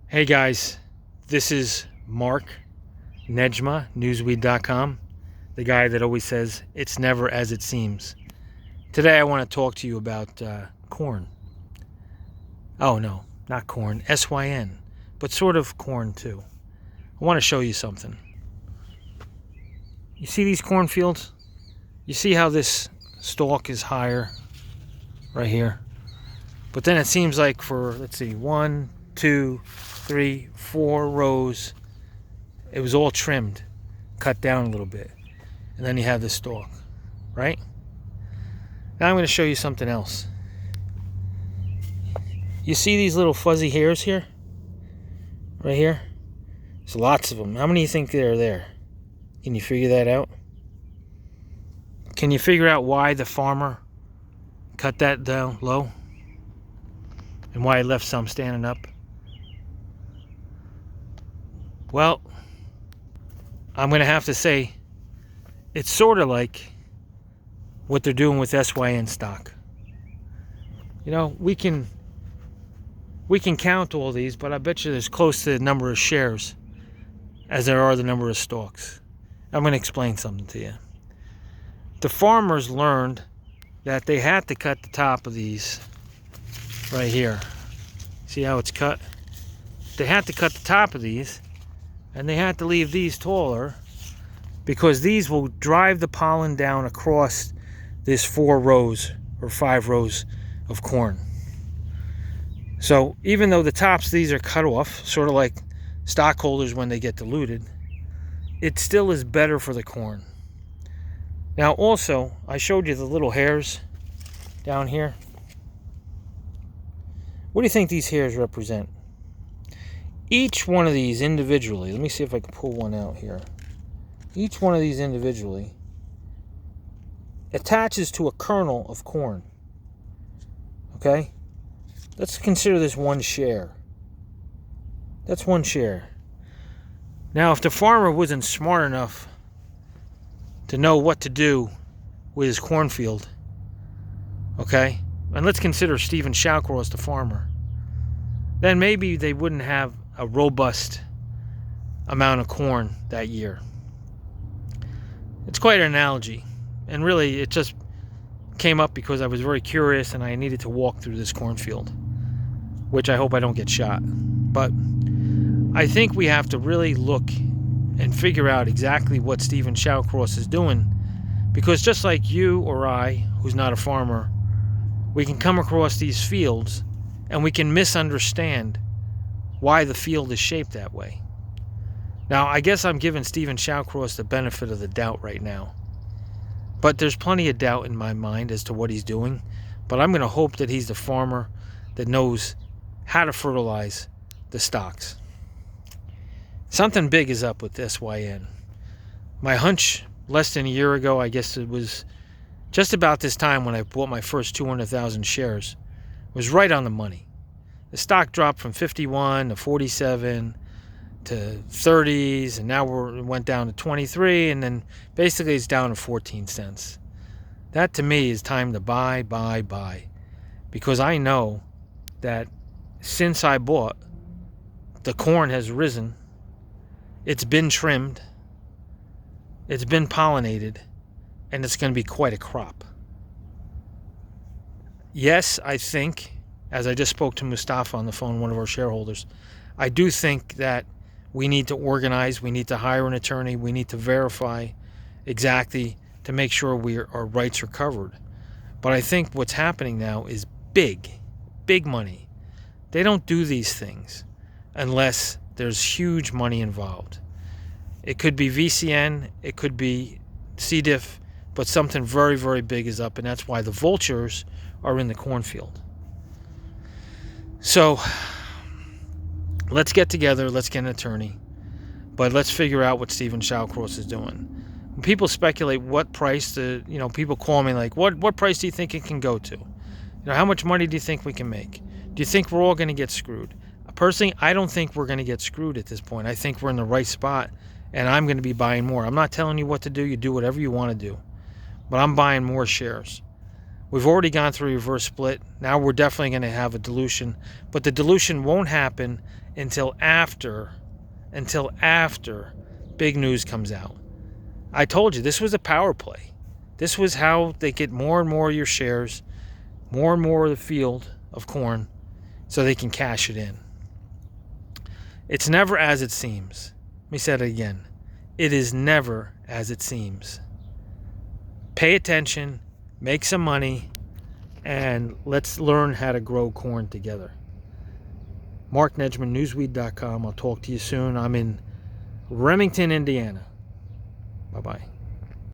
Hey guys, this is Mark Nejma, Newsweed.com, the guy that always says it's never as it seems. Today I want to talk to you about corn. Oh no, not corn, SYN, but sort of corn too. I want to show you something. You see these cornfields? You see how this stalk is higher right here? But then it seems like for, let's see, 1, 2, 3, 4 rows, it was all trimmed, cut down a little bit. And then you have the stalk, right? Now I'm going to show you something else. You see these little fuzzy hairs here? Right here? There's lots of them. How many do you think are there? Can you figure that out? Can you figure out why the farmer cut that down low? And why he left some standing up? Well, I'm going to have to say it's sort of like what they're doing with SYN stock. You know, we can count all these, but I bet you there's close to the number of shares as there are the number of stalks. I'm going to explain something to you. The farmers learned that they had to cut the top of these right here. See how it's cut? They had to cut the top of these, and they had to leave these taller because these will drive the pollen down across this 4 rows or 5 rows of corn. So even though the tops of these are cut off, sort of like stockholders when they get diluted, it still is better for the corn. Now also, I showed you the little hairs down here. What do you think these hairs represent? Each one of these individually, let me see if I can pull one out here. Each one of these individually attaches to a kernel of corn. Okay? Let's consider this 1 share. That's 1 share. Now, if the farmer wasn't smart enough to know what to do with his cornfield, okay, and let's consider Stephen Shawcross the farmer, then maybe they wouldn't have a robust amount of corn that year. It's quite an analogy, and really it just came up because I was very curious and I needed to walk through this cornfield, which I hope I don't get shot. But I think we have to really look and figure out exactly what Stephen Shawcross is doing, because just like you or I, who's not a farmer, we can come across these fields and we can misunderstand why the field is shaped that way. Now, I guess I'm giving Stephen Shawcross the benefit of the doubt right now, but there's plenty of doubt in my mind as to what he's doing. But I'm going to hope that he's the farmer that knows how to fertilize the stocks. Something big is up with SYN. My hunch less than a year ago, I guess it was just about this time when I bought my first 200,000 shares, was right on the money. The stock dropped from 51 to 47 to 30s, and now it went down to 23, and then basically it's down to 14 cents. That to me is time to buy, because I know that since I bought, the corn has risen, it's been trimmed, it's been pollinated, and it's going to be quite a crop. Yes, I think, as I just spoke to Mustafa on the phone, one of our shareholders, I do think that we need to organize, we need to hire an attorney, we need to verify exactly to make sure our rights are covered. But I think what's happening now is big money. They don't do these things unless there's huge money involved. It could be VCN, it could be C. diff, but something very, very big is up, and that's why the vultures are in the cornfield. So let's get together, let's get an attorney, but let's figure out what Stephen Shawcross is doing. When people speculate what price people call me like, what price do you think it can go to? How much money do you think we can make? Do you think we're all going to get screwed? Personally, I don't think we're going to get screwed at this point. I think we're in the right spot, and I'm going to be buying more. I'm not telling you what to do. You do whatever you want to do. But I'm buying more shares. We've already gone through a reverse split. Now we're definitely going to have a dilution, but the dilution won't happen until after big news comes out. I told you this was a power play. This was how they get more and more of your shares, more and more of the field of corn, so they can cash it in. It's never as it seems. Let me say it again. It is never as it seems. Pay attention, make some money, and let's learn how to grow corn together. Mark Nedgeman, newsweed.com. I'll talk to you soon. I'm in Remington, Indiana. Bye-bye.